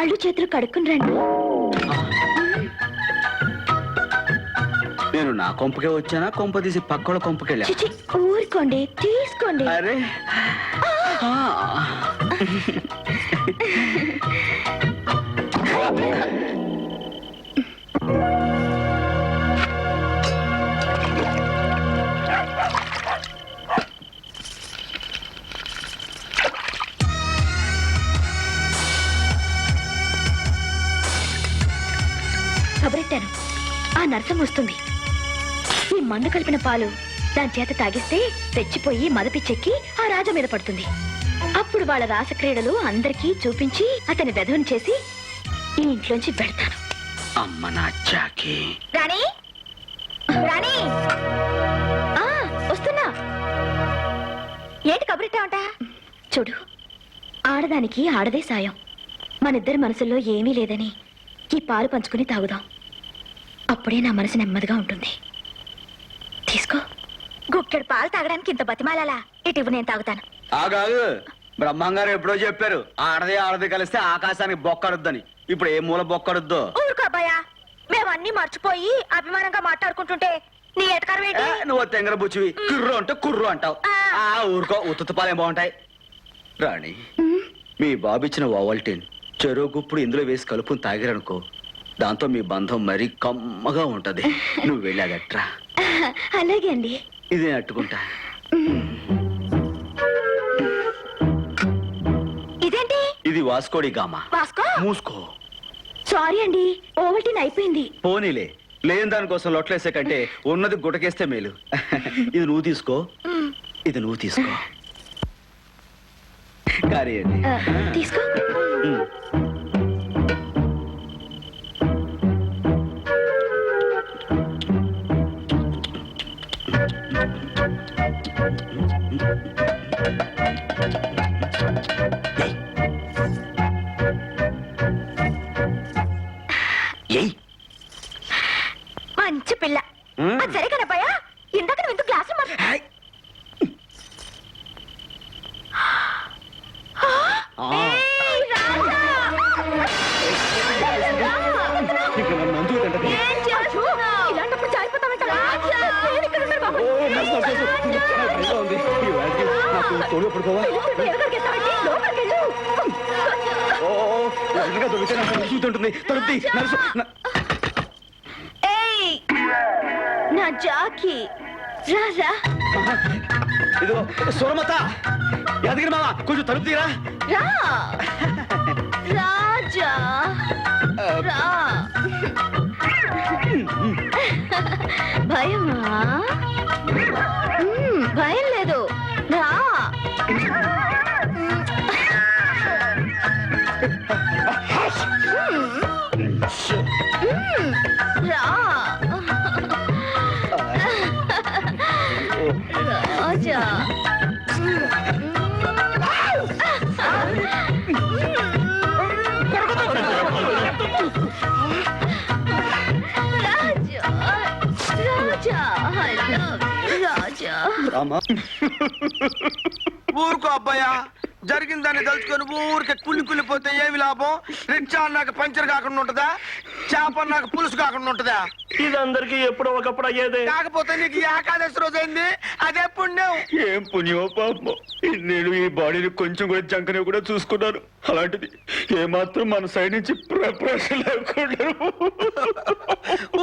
కాళ్ళు చేతులు కడుక్కుని రండి. నేను నా కొంపకే వచ్చానా, కొంప తీసి పక్కల కొంపకెళ్ళా? చిచి, ఊరుకోండి, తీసుకోండి. అరే కబరెట్టాను. ఆ నరసం వస్తుంది. ఈ మందు కలిపిన పాలు దాని చేత తాగిస్తే తెచ్చిపోయి మదపిచ్చెక్కి ఆ రాజా మీద పడుతుంది. అప్పుడు వాళ్ళ రాసక్రీడలు అందరికీ చూపించి అతని వెధవని చేసి ఈ ఇంట్లోంచి పెడతాను. అమ్మ నా జాకి. రాణి, రాణి, వస్తున్నా. ఏంటి కబురెట్టావంట? చూడు, ఆడదానికి ఆడదే సాయం. మనిద్దరి మనసుల్లో ఏమీ లేదని ఈ పాలు పంచుకుని తాగుదాం. అప్పుడే నా మనసు నెమ్మదిగా ఉంటుంది. తీసుకో. గుక్కెడు పాలు తాగడానికి ఇంత బతిమాలాలా? ఇటు నేను తాగుతాను. ఆగాగు. బ్రహ్మంగారు ఎప్పుడో చెప్పారు, ఆడది కలిస్తే ఆకాశానికి బొక్కడుద్దని. ఇప్పుడు ఏ మూల బొక్కడుద్దో? ఊరుకో అబ్బాయా, మేమన్నీ మర్చిపోయి అభిమానంగా మాట్లాడుకుంటుంటే నీ ఎటకారం ఏంటి? నువ్వు తెంగర బుచ్చివి. కుర్రు అంటే కుర్రు అంటావు. ఊరుకో, ఉత్తుపాలేం బాగుంటాయి. రాణి, మీ బాబిచ్చిన ఓవల్టీన్ చెరువు గుప్పుడు ఇందులో వేసి కలుపుని తాగిరనుకో, దాంతో మీ బంధం మరీ కమ్మగా ఉంటది. నువ్వు వెళ్ళాగట్రా. అలాగే అండి. ఇది నేను అట్టుకుంటా. ఇదేంటి? ఇది వాస్కోడి గామా. వాస్కో? మూసుకో. సారీ అండి, ఓవల్టీన్ అయిపోయింది. పోనీలే, లేని దానికోసం లొట్లేసే కంటే ఉన్నది గుటకేస్తే మేలు. ఇది నువ్వు తీసుకో, ఇది నువ్వు తీసుకో. కానీ అండి తీసుకో. మంచి పిల్ల. అది సరే కనపాయా, ఇందాక నువ్వు ఎందుకు గ్లాసులు ఇలాంటప్పుడు చాయిపోతామంటారా? నా జాకి రాజా. ఇదిగో సోరమత, యాదగిరి మామ, కొంచెం తలుపు తీరా. రా రాజా, రా. భయమా? భయం లేదు, రా. రా రాజా. ఊరుకో అబ్బాయా, జరిగిందాన్ని తలుచుకొని ఊరికే కుళ్ళిపోతే ఏమి లాభం? రిక్షా అన్నాక పంచర్ కాకుండా ఉంటదా? చేప అన్నాక పులుసు కాకుండా ఉంటదా? ఇది అందరికి ఎప్పుడో ఒకప్పుడు అయ్యేదే. కాకపోతే నీకు ఈ ఏకాదశి రోజు అయింది, అదే పుణ్యం. ఏం పుణ్యమో పాపం. నేను ఈ బాడీని కొంచెం కూడా జంకనే కూడా చూసుకున్నాను. అలాంటిది ఏమాత్రం మన సైడ్ నుంచి ప్రిపరేషన్ లేకుండా.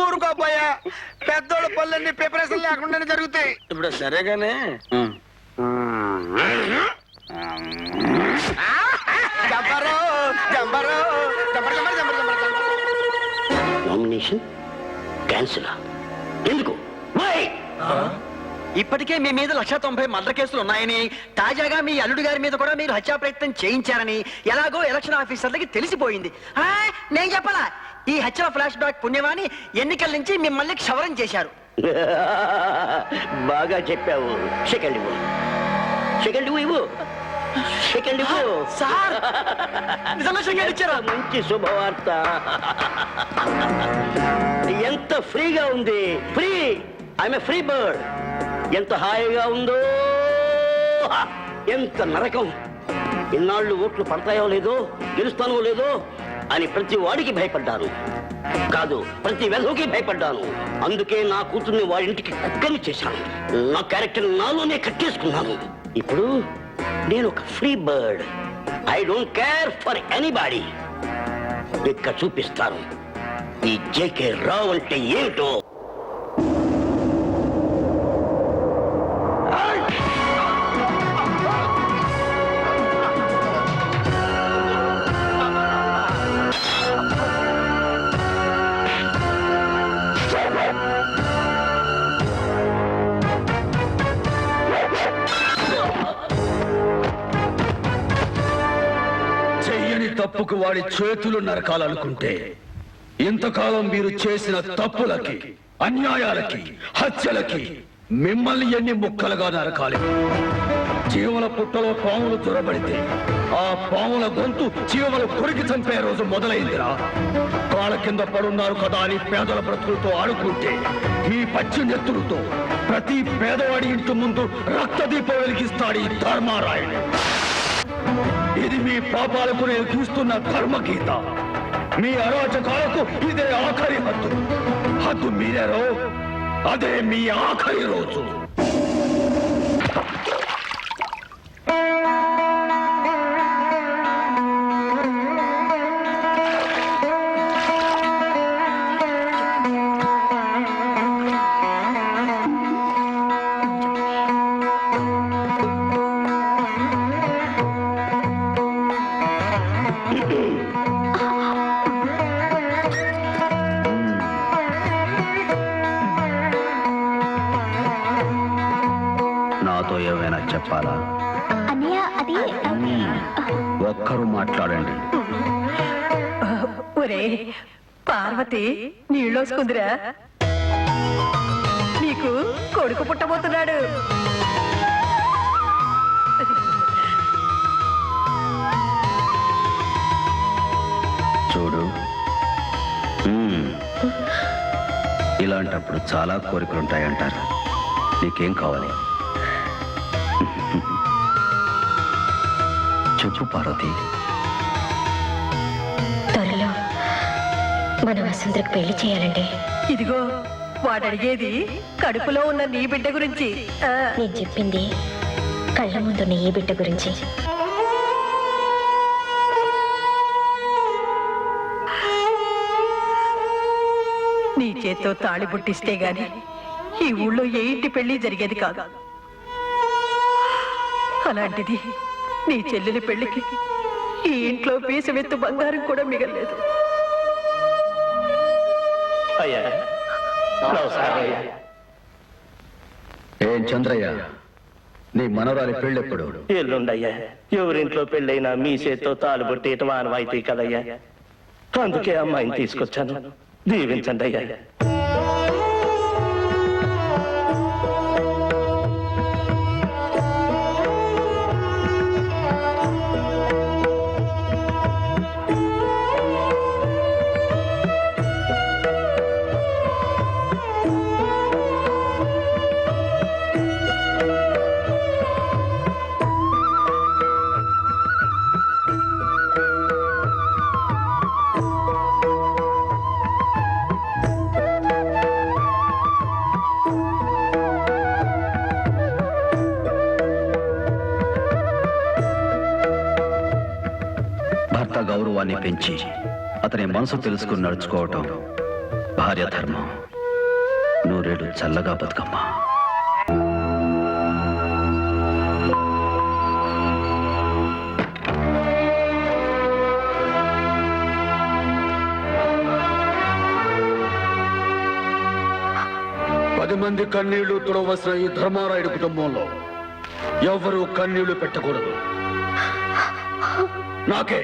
ఊరుకో అబ్బాయా, పెద్దోళ్ళ పనులన్నీ ప్రిపరేషన్ లేకుండానే జరుగుతాయి. ఇప్పుడు సరేగానే నామినేషన్ క్యాన్సిల్. ఎందుకు? ఇప్పటికే మీ మీద 190 మర్డర్ కేసులు ఉన్నాయని, తాజాగా మీ అల్లుడు గారి మీద కూడా మీరు హత్యా ప్రయత్నం చేయించారని ఎలాగో ఎలక్షన్ ఆఫీసర్లకి తెలిసిపోయింది. నేను చెప్పాలా, ఈ హత్య ఫ్లాష్ బ్యాక్ పుణ్యమాని ఎన్నికల నుంచి మిమ్మల్ని క్షవరం చేశారు. బాగా చెప్పావు. సెకండ్ ఇవ్వు, సెకండ్ ఇవ్వు, సెకండ్ ఇవ్వు. సార్, నిజంగా సెకండ్ ఇచ్చారా? మంచి శుభవార్త. ఎంత ఫ్రీగా ఉంది. Free. I'm a free bird. ఎంత హాయిగా ఉందో. ఎంత నరకం. ఇన్నాళ్ళు ఓట్లు పడతాయో లేదో, గెలుస్తానో లేదో, అని ప్రతి వాడికి భయపడ్డాను. కాదు, ప్రతి వెధవుకి భయపడ్డాను. అందుకే నా కూతుర్ని వాడింటికి కుక్కని చేశాను. నా క్యారెక్టర్ నాలోనే కట్టేసుకున్నాను. ఇప్పుడు నేను ఒక free bird. I don't care for anybody. ఇక్కడ చూపిస్తాను ఈ జేకే రావు అంటే ఏమిటో. చెయ్యని తప్పుకు వాడి చేతులు నరకాలనుకుంటే ఇంతకాలం మీరు చేసిన తప్పులకి, అన్యాయాలకి, హత్యలకి మిమ్మల్ని ఎన్ని ముక్కలుగా నరకాలి. జీవల పుట్టలో పాములు చొరబడితే ఆ పాముల గొంతు జీవలు కొరికి చంపే రోజు మొదలైందిరా. కాళ్ళ కింద పడున్నారు కదా అని పేదల బ్రతుకులతో ఆడుకుంటే ఈ పచ్చి నెత్తులతో ప్రతి పేదవాడి ఇంటి ముందు రక్తదీపం వెలిగిస్తాడు ఈ ధర్మారాయుడు. ఇది మీ పాపాలకు నేను చూస్తున్న ధర్మగీత. మీ అరాచకాలకు ఇదే ఆఖరి హద్దు. హద్దు మీరారో అదే మీ ఆఖరి రోజు. నాతో ఏమైనా చెప్పాలా? అన్నయ్య అది ఒక్కరు మాట్లాడండి. ఒరే పార్వతి, నీళ్ళోసుకుందిరా. నీకు కొడుకు పుట్టబోతున్నాడు. చూడు, ఇలాంటప్పుడు చాలా కోరికలుంటాయంటారు. నీకేం కావాలి చెప్పు పార్వతి. త్వరలో మన వసుంధరకు పెళ్లి చేయాలండి. ఇదిగో వాడు అడిగేది కడుపులో ఉన్న నీ బిడ్డ గురించి. నేను చెప్పింది కళ్ళ ముందున్న ఈ బిడ్డ గురించి. నీ చేత్తో తాళి పుట్టిస్తే గాని ఈ ఊళ్ళో ఏ ఇంటి పెళ్లి జరిగేది కాదు. అలాంటిది నీ చెల్లెలి పెళ్లికి ఈ ఇంట్లో పీసమెత్తు బంగారం కూడా మిగలేదు. అయ్యా, నమస్కారం అయ్యా. ఏం చంద్రయ్య, నీ మనవరాలి పెళ్ళెప్పుడు? ఎల్లుండయ్యా. ఎవరింట్లో పెళ్ళైనా మీ చేత్తో తాళి పుట్టేయటం ఆనవాయితీ కదయ్యా. అందుకే అమ్మాయిని తీసుకొచ్చాను. దీవించండి అయ్యా. భర్త గౌరవాన్ని పెంచి అతని మనసు తెలుసుకుని నడుచుకోవటం భార్య ధర్మం. నూరేడు చల్లగా బతుకమ్మా. పది మంది కన్నీళ్లు తుడవలసిన ఈ ధర్మారాయుడు కుటుంబంలో ఎవరు కన్నీళ్లు పెట్టకూడదు. నాకే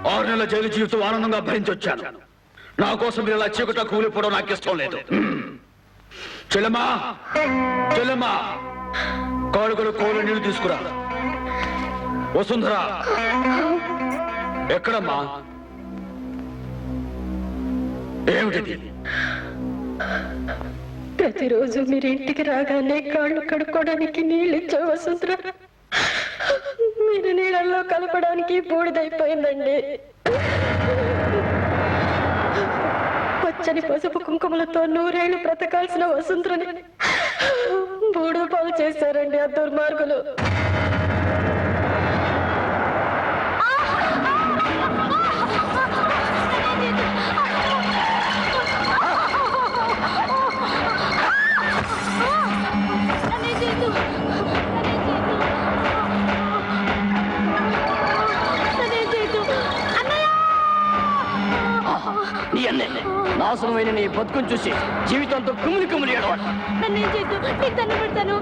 6 నెలల జైలు జీవితం ఆనందంగా భరించొచ్చాను. నా కోసం మీరు ఇలా చీకట కూలిపోవడం నాకు ఇష్టం లేదు. చెల్లెమ్మా, చెల్లెమ్మా, కాళ్ళుగలు కోలు నీళ్లు తీసుకురా. వసుంధర ఎక్కడమ్మా? ఏమిటిది? ప్రతిరోజు మీరు ఇంటికి రాగానే కాళ్ళు కడుక్కోవడానికి నీళ్ళు ఇచ్చే వసుంధర మీరు నీళ్ళల్లో కలపడానికి బూడిదైపోయిందండి. పచ్చని పసుపు కుంకుమలతో నూరేళ్లు బ్రతకాల్సిన వసుంధరని బూడు పాలు చేశారండి ఆ దుర్మార్గులు. నీ అన్నే నాశనమైన నీ బతుకుని చూసి జీవితంతో కుమిలి కుమిలి ఏడవాడు. నన్ను ఏం చేయొద్దు, నీకు దండం పెడతాను.